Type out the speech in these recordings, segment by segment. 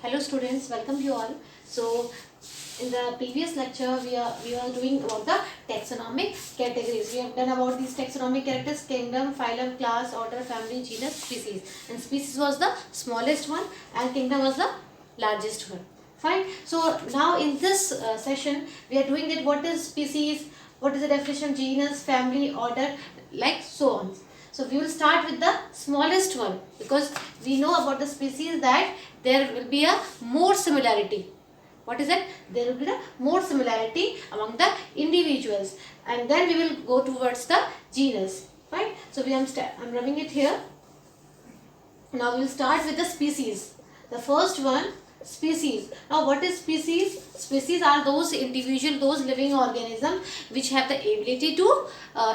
Hello students, welcome you all. So in the previous lecture we are doing about the taxonomic categories. We have done about these taxonomic characters: kingdom, phylum, class, order, family, genus, species. And species was the smallest one and kingdom was the largest one. Fine. So now in this session we are doing that what is species, what is the definition of genus, family, order, like so on. So we will start with the smallest one because we know about the species that there will be a more similarity. What is it? There will be the more similarity among the individuals, and then we will go towards the genus. Fine. So I'm rubbing it here. Now we will start with the species. The first one, species. Now what is species? Species are those those living organisms which have the ability to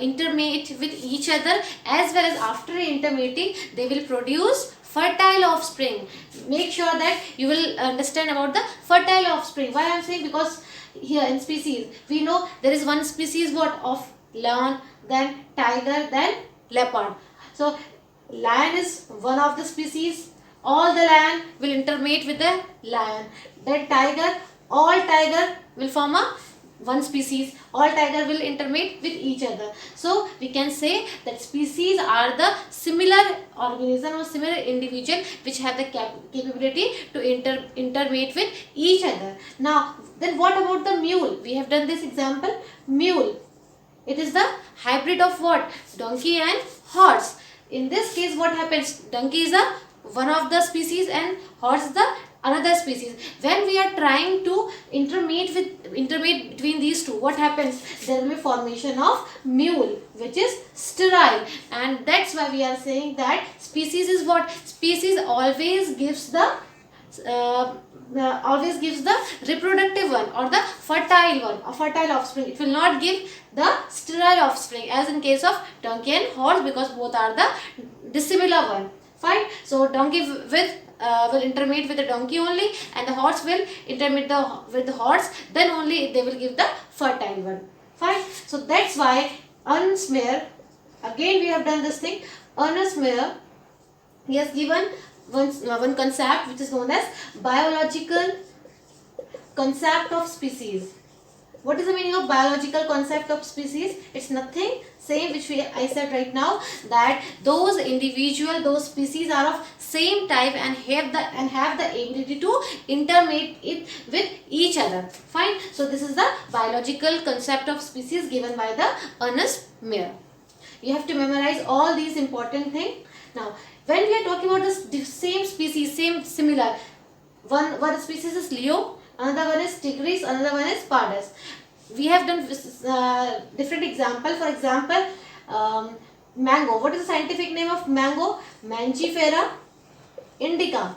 intermate with each other, as well as after intermating they will produce fertile offspring. Make sure that you will understand about the fertile offspring. Why I am saying? Because here in species we know there is one species what of lion, then tiger, then leopard. So lion is one of the species. All the lion will intermate with the lion. Then tiger, all tiger will form a one species. All tiger will intermate with each other. So we can say that species are the similar organism or similar individual which have the capability to intermate with each other. Now then what about the mule? We have done this example. Mule, it is the hybrid of what? Donkey and horse. In this case what happens? Donkey is a one of the species and horse is the another species. When we are trying to intermate between these two, what happens? There will be formation of mule which is sterile, and that's why we are saying that species is what? Species always gives the reproductive one or the fertile one, a fertile offspring. It will not give the sterile offspring as in case of donkey and horse, because both are the dissimilar one. Fine. So donkey will intermate with the donkey only, and the horse will intermate with the horse. Then only they will give the fertile one. Fine. So that's why Ernst Mayr, again we have done this thing. Ernst Mayr, he has given one concept which is known as biological concept of species. What is the meaning of biological concept of species? It's nothing same which I said right now, that those species are of same type and have the ability to intermate it with each other. Fine. So this is the biological concept of species given by the Ernst Mayr. You have to memorize all these important things. Now when we are talking about the same species, similar, one species is Leo, another one is Tigris, another one is Pardus. We have done different example. For example, mango. What is the scientific name of mango? Mangifera indica.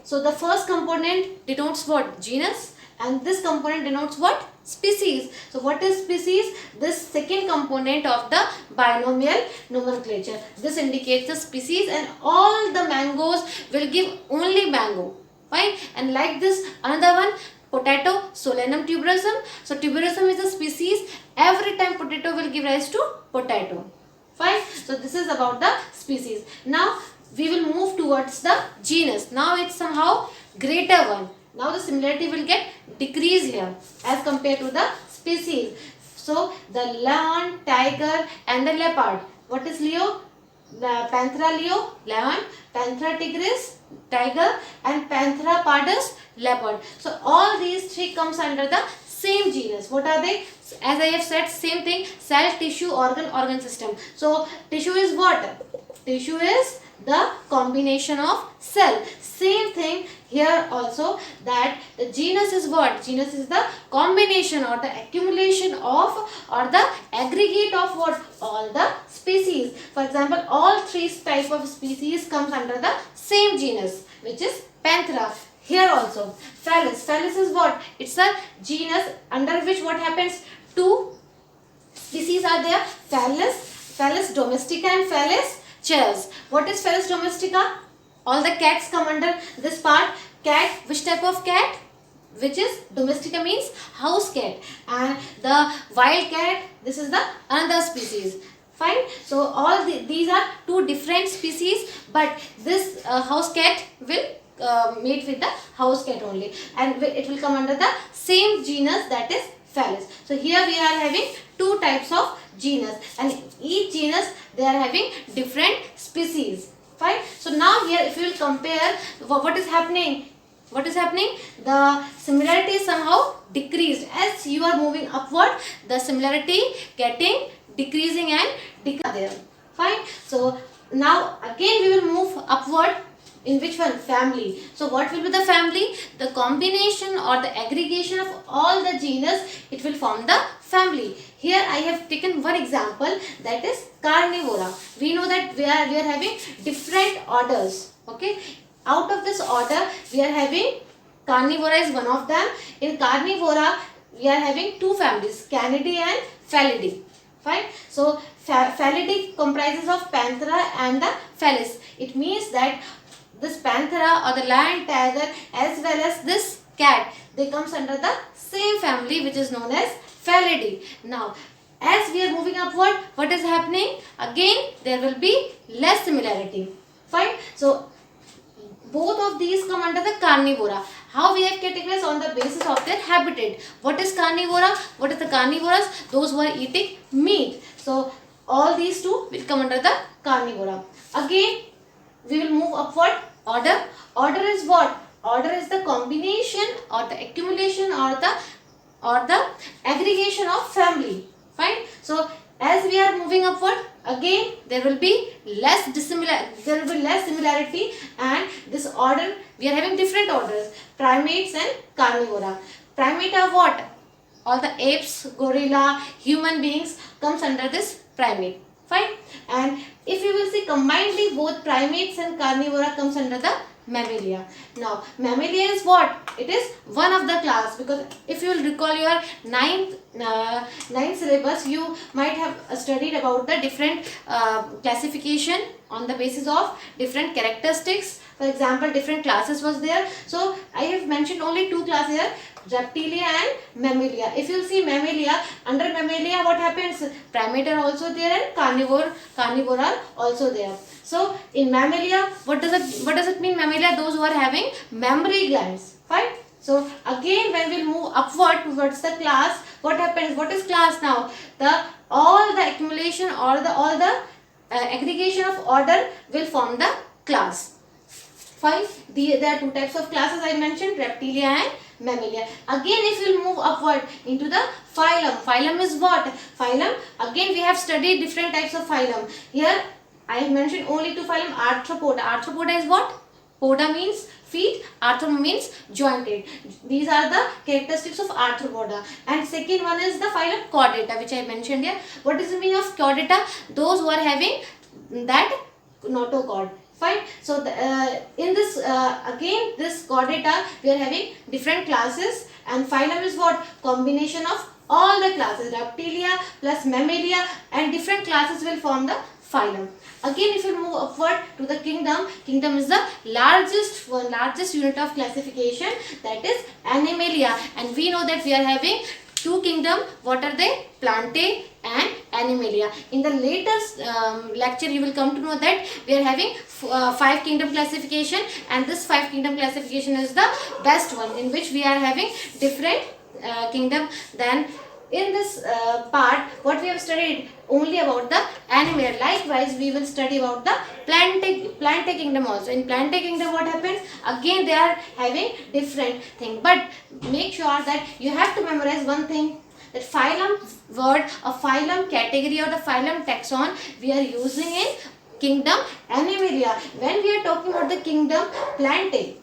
So the first component denotes what? Genus, and this component denotes what? Species. So what is species? This second component of the binomial nomenclature. This indicates the species, and all the mangoes will give only mango. Fine. And like this, another one, potato, Solanum tuberosum. So tuberosum is a species. Every time potato will give rise to potato. Fine. So this is about the species. Now we will move towards the genus. Now it's somehow greater one. Now the similarity will get decreased here as compared to the species. So the lion, tiger and the leopard. What is Leo? The Panthera leo, lion, Panthera tigris, tiger, and Panthera pardus, leopard. So all these three comes under the same genus. What are they? As I have said, same thing: cell, tissue, organ system. So tissue is what? Tissue is the combination of cell. Same thing here also, that the genus is what? Genus is the combination or the accumulation of or the aggregate of what? All the species. For example, all three type of species comes under the same genus, which is Panthera. Here also Felis. Felis is what? It's a genus under which what happens? Two species are there: Felis domestica and Felis chers. What is Felis domestica? All the cats come under this part. Cat, which type of cat? Which is domestica, means house cat, and the wild cat, this is the another species. Fine. So all these are two different species, but this house cat will mate with the house cat only, and it will come under the same genus, that is Felis. So here we are having two types of genus, and each genus they are having different species. Fine. So now here if you will compare what is happening. What is happening? The similarity is somehow decreased. As you are moving upward, the similarity getting decreasing and there. Fine. So now again we will move upward. In which one? Family. So what will be the family? The combination or the aggregation of all the genus, it will form the family. Here I have taken one example, that is Carnivora. We know that we are having different orders. Okay. Out of this order we are having Carnivora is one of them. In Carnivora we are having two families, Canidae and Felidae. Fine. So Felidae comprises of Panthera and the Felis. It means that this Panthera or the lion tiger as well as this cat, they comes under the same family which is known as Felidae. Now as we are moving upward, what is happening? Again there will be less similarity. Fine. So both of these come under the Carnivora. How we have categorized? On the basis of their habitat. What is Carnivora? What is the carnivorous? Those who are eating meat. So all these two will come under the Carnivora. Again we will move upward. Order. Order is what? Order is the combination or the accumulation or the aggregation of family. Fine. So as we are moving upward, again there will be less similarity, and this order we are having different orders, primates and carnivora. Primate are what? All the apes, gorilla, human beings comes under this primate. Fine. And if you will see combinedly, both primates and carnivora comes under the Mammalia. Now Mammalia is what? It is one of the class, because if you will recall your ninth syllabus, you might have studied about the different classification on the basis of different characteristics. For example, different classes was there. So I have mentioned only two classes here, Reptilia and Mammalia. If you see Mammalia, under Mammalia what happens? Primate are also there and carnivore are also there. So in Mammalia, what does it mean? Mammalia, those who are having mammary glands. Fine. So again when we move upward towards the class, what happens? What is class now? All the accumulation or all the aggregation of order will form the class. Fine. There are two types of classes I mentioned, Reptilia and Mammalia. Again if you will move upward into the phylum. Phylum is what? Phylum, again we have studied different types of phylum. Here I have mentioned only two phylum, Arthropoda. Arthropoda is what? Poda means feet, arthro means jointed. These are the characteristics of Arthropoda. And second one is the phylum Chordata, which I mentioned here. What is the meaning of Chordata? Those who are having that notochord. Fine. So in this again this Chordata we are having different classes, and phylum is what? Combination of all the classes, Reptilia plus Mammalia, and different classes will form the phylum. Again if you move upward to the kingdom, kingdom is the largest unit of classification, that is Animalia, and we know that we are having two kingdom. What are they? Plantae and Animalia. In the latest lecture you will come to know that we are having 5 kingdom classification, and this 5 kingdom classification is the best one, in which we are having different kingdom. Then in this part what we have studied only about the Animalia. Likewise we will study about the Plantae kingdom also. In Plantae kingdom what happens? Again they are having different thing, but make sure that you have to memorize one thing, that phylum word, a phylum category or the phylum taxon we are using in kingdom Animalia. When we are talking about the kingdom Plantae,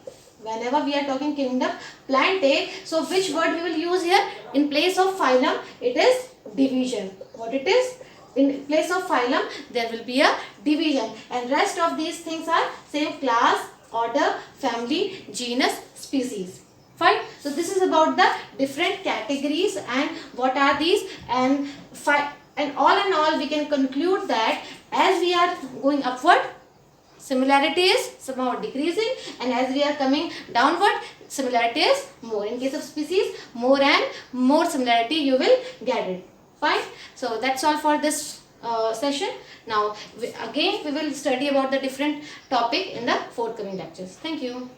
whenever we are talking kingdom Plantae, so which word we will use here? In place of phylum it is division. What it is? In place of phylum there will be a division, and rest of these things are same: class, order, family, genus, species. Fine. So this is about the different categories and what are these, and all in all we can conclude that as we are going upward, similarity is somehow decreasing, and as we are coming downward, similarity is more. In case of species, more and more similarity you will get it. Fine. So that's all for this session. Now again we will study about the different topic in the forthcoming lectures. Thank you.